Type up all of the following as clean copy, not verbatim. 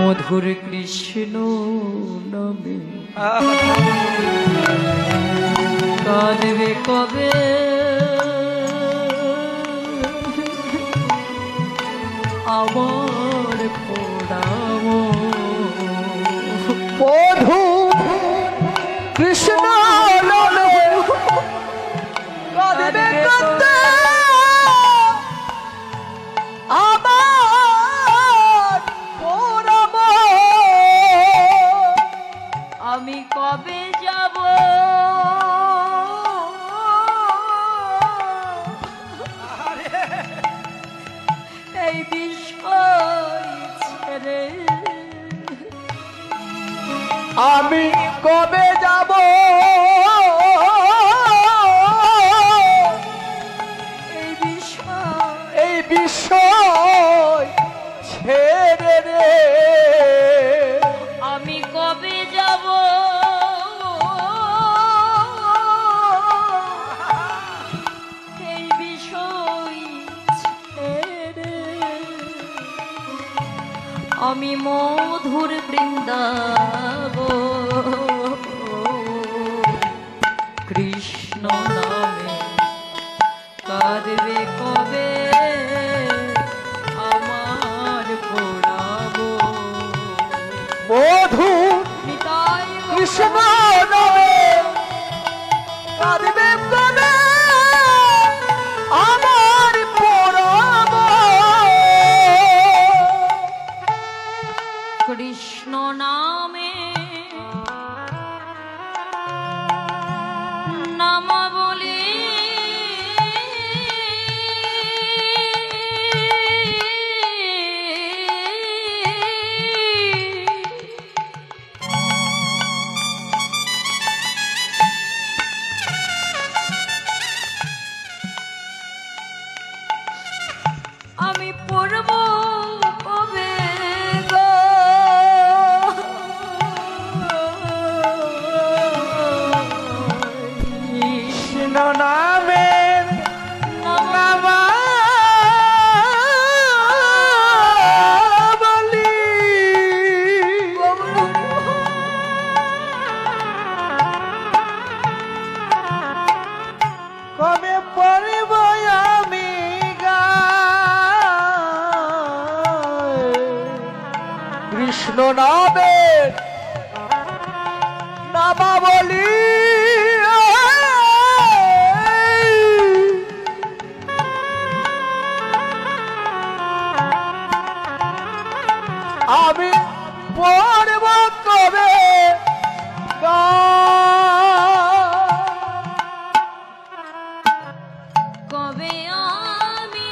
মধুর কৃষ্ণ নামে কাঁদবে কবে আমার পোড়াবো মধু কৃষ্ণ নামে কাঁদবে কবে আমার পোড়াবো আমি কবে যাব এই বিষয় ছেড়ে আমি কবে যাব এই বিষয় ছেড়ে রে আমি কবে যাব এই বিষয় ছেড়ে আমি মধুর বৃন্দাবন কৃষ্ণ নামে কাঁদবে কবে আমার পোড়াবো মধু নিতাই কৃষ্ণ নামে কাঁদবে কবে আমার পোড়াবো কৃষ্ণ নামে নামাবলী আমি পড়ব কবে গো কৃষ্ণ নামে নামাবলী কবে পড়ব আমি গাই কৃষ্ণ নামে নামাবলী আমি পড়ব কবে কবে আমি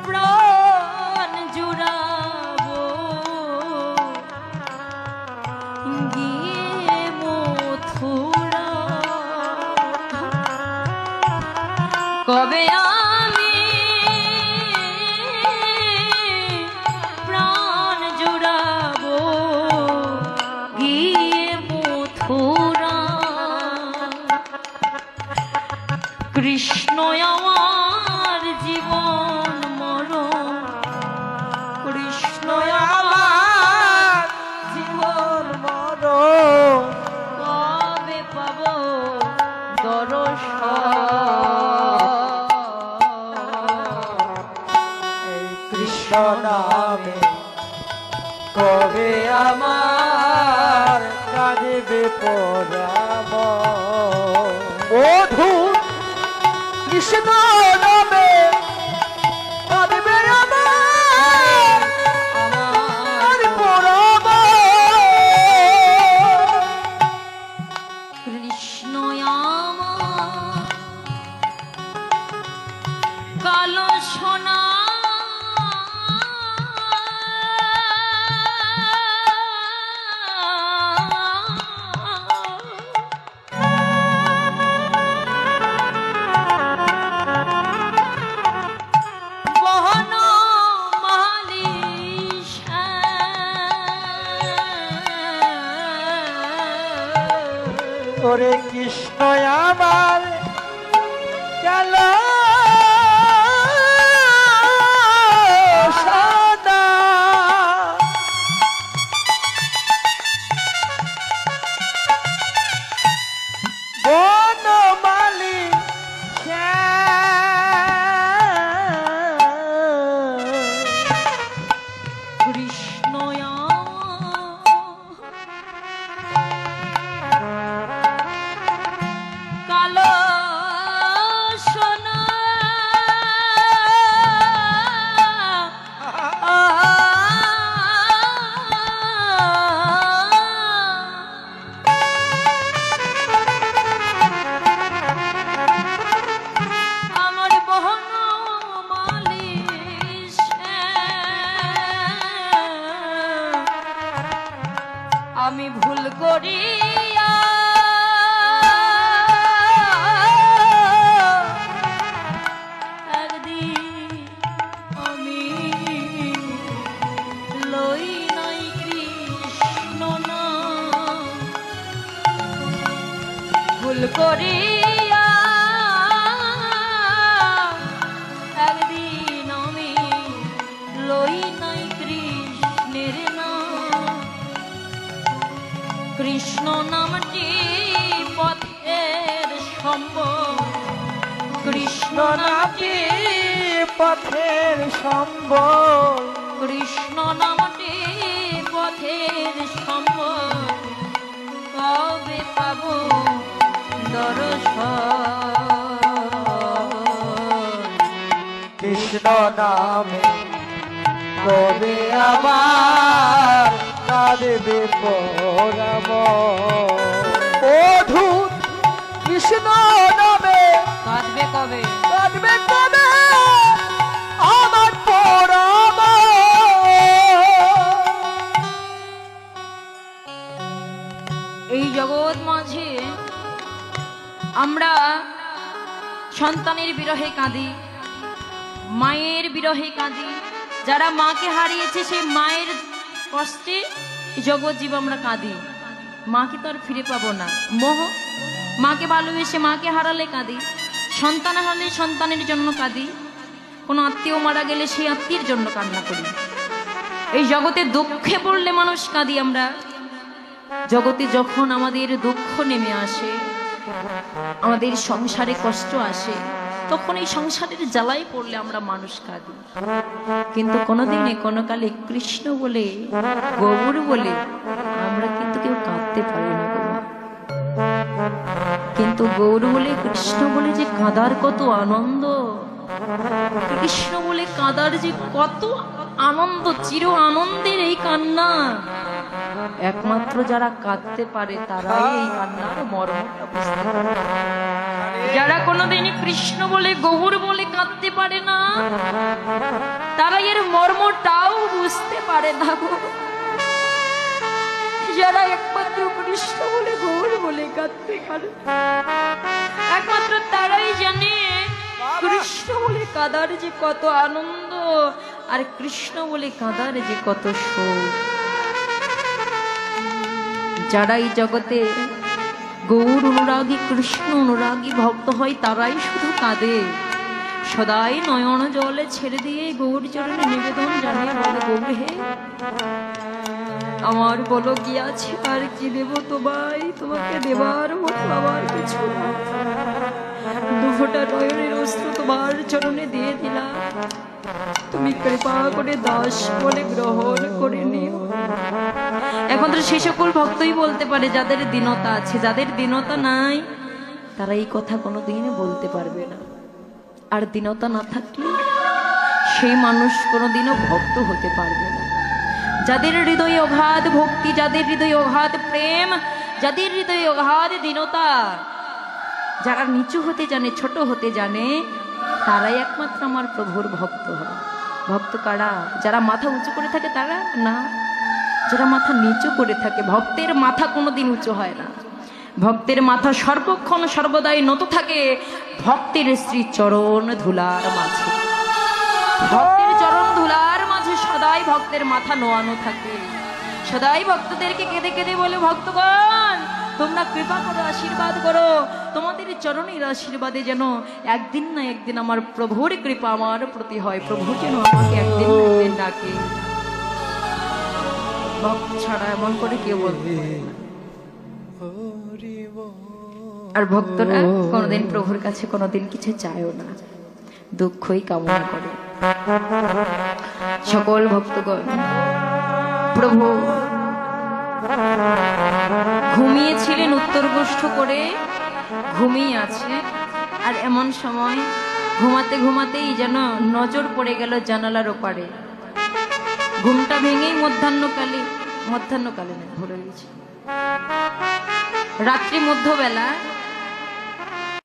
প্রাণ জুড়াবো গিয়ে মথুরা কবে আমি প্রাণ জুড়াবো গিয়ে মথুরা কৃষ্ণ আমার জীবন মরণ কৃষ্ণ আমার জীবন মরণ কবে পাবো দর্শন এই কৃষ্ণ নামে কবে আমার কাঁদবে পরাব মধু কৃষ্ণ নামে কাঁদবে আমার পরাব কৃষ্ণ আমার কালো সোনা ওরে কৃষ্ণ আমার গেল করিয়া একদিন আমি লই নাই কৃষ্ণ নাম, ভুল করিয়া একদিন আমি লই নাই কৃষ্ণের নাম। কৃষ্ণ নামটি পথের সম্বল, কৃষ্ণ নামটি পথের সম্বল, কৃষ্ণ নামটি পথের সম্বল, কবে পাব দর্শন। কৃষ্ণ নামে কবে আবার কাঁদবে পরাম। ও ধূত কৃষ্ণ নামে কাঁদবে কবে? কাঁদবে কবে আমার পরাম। এই জগৎ মাঝে আমরা সন্তানের বিরহে কাঁদি, মায়ের বিরহে কাঁদি। যারা মাকে হারিয়েছে সেই মায়ের কষ্টে জগৎ জীব আমরা কাঁদি। মাকে তো আর ফিরে পাবো না, মোহ। মাকে ভালোবেসে মাকে হারালে কাঁদি, সন্তান হারালে সন্তানের জন্য কাঁদি, কোনো আত্মীয় মারা গেলে সেই আত্মীয়ের জন্য কান্না করি। এই জগতে দুঃখে পড়লে মানুষ কাঁদি আমরা। জগতে যখন আমাদের দুঃখ নেমে আসে, আমাদের সংসারে কষ্ট আসে, তখন এই সংসারের জ্বালায় পড়লে আমরা মানুষ কাঁদি। কিন্তু কোনোদিনে কোনো কালে কৃষ্ণ বলে, গৌর বলে আমরা কিন্তু কেউ কাঁদতে পারি না গো। কিন্তু গৌর বলে, কৃষ্ণ বলে যে কাঁদার কত আনন্দ, কৃষ্ণ বলে কাঁদার যে কত আনন্দ, চির আনন্দের এই কান্না। একমাত্র যারা কাঁদতে পারে তারাই এই কান্নার মর্মটা বুঝতে পারে। যারা কোনোদিন কৃষ্ণ বলে, গৌর বলে কাঁদতে পারে না, তারা এর মর্মটাও বুঝতে পারে না গো। যারা একমাত্র কৃষ্ণ বলে, গৌর বলে কাঁদতে পারে, একমাত্র তারাই জানে কৃষ্ণ বলে কাঁদার যে কত আনন্দ, আর কৃষ্ণ বলে কাঁদার যে কত শোক। যারা এই জগতে গৌর অনুরাগী, কৃষ্ণ অনুরাগী ভক্ত হয়, তারাই শুধু কাঁদে। সদাই নয়ন জলে ছেড়ে দিয়ে গৌর চরণে নিবেদন জানিয়ে বলে, গৌর হে, আমার বলো কি আছে, আর কি দেব তোমায়, তোমাকে দেবার মতো আমার কিছু না। দুফোঁটা নয়নের অস্ত্র তোমার চরণে দিয়ে দিলাম, তুমি কৃপা করে দাস বলে গ্রহণ করে নিও। একমাত্র সে সকল ভক্তই বলতে পারে যাদের দীনতা আছে। যাদের দীনতা নাই তারা এই কথা কোনোদিন বলতে পারবে না। আর দীনতা না থাকলে সেই মানুষ কোনোদিনও ভক্ত হতে পারবে না। যাদের হৃদয়ে অগাধ ভক্তি, যাদের হৃদয়ে অগাধ প্রেম, যাদের হৃদয়ে অগাধ দীনতা, যারা নিচু হতে জানে, ছোট হতে জানে, তারাই একমাত্র আমার প্রভুর ভক্ত হয়। ভক্ত কারা? যারা মাথা উঁচু করে থাকে তারা না, যারা মাথা নিচু করে থাকে। ভক্তের মাথা কোনোদিন উঁচু হয় না, ভক্তের মাথা সর্বক্ষণ সর্বদাই নত থাকে ভক্তের শ্রী চরণ ধুলার মাঝে। ভক্তের চরণ ধুলার মাঝে সদাই ভক্তের মাথা নোয়ানো থাকে। সদাই ভক্তদেরকে কেঁদে কেঁদে বলে, ভক্তগণ তোমরা কৃপা করো, আশীর্বাদ করো, তোমাদের চরণের আশীর্বাদে যেন একদিন না একদিন আমার প্রভুর কৃপা আমার প্রতি হয়, প্রভু যেন আমাকে একদিন না একদিন ডাকে। ভক্ত ছাড়া এমন করে কেউ বলতে পারে না। আর ভক্তরা কোনোদিন প্রভুর কাছে কোনোদিন কিছু চায়ও না, দুঃখই কামনা করে। সকল ভক্তগণ, প্রভু ঘুমিয়েছিলেন উত্তর গোষ্ঠ করে, ঘুমিয়ে আছে। আর এমন সময় ঘুমাতে ঘুমাতেই যেন নজর পড়ে গেল জানালার ওপারে। ঘুমটা ভেঙেই মধ্যাহ্নকালে না, ভুলে গেছি, রাত্রি মধ্যবেলা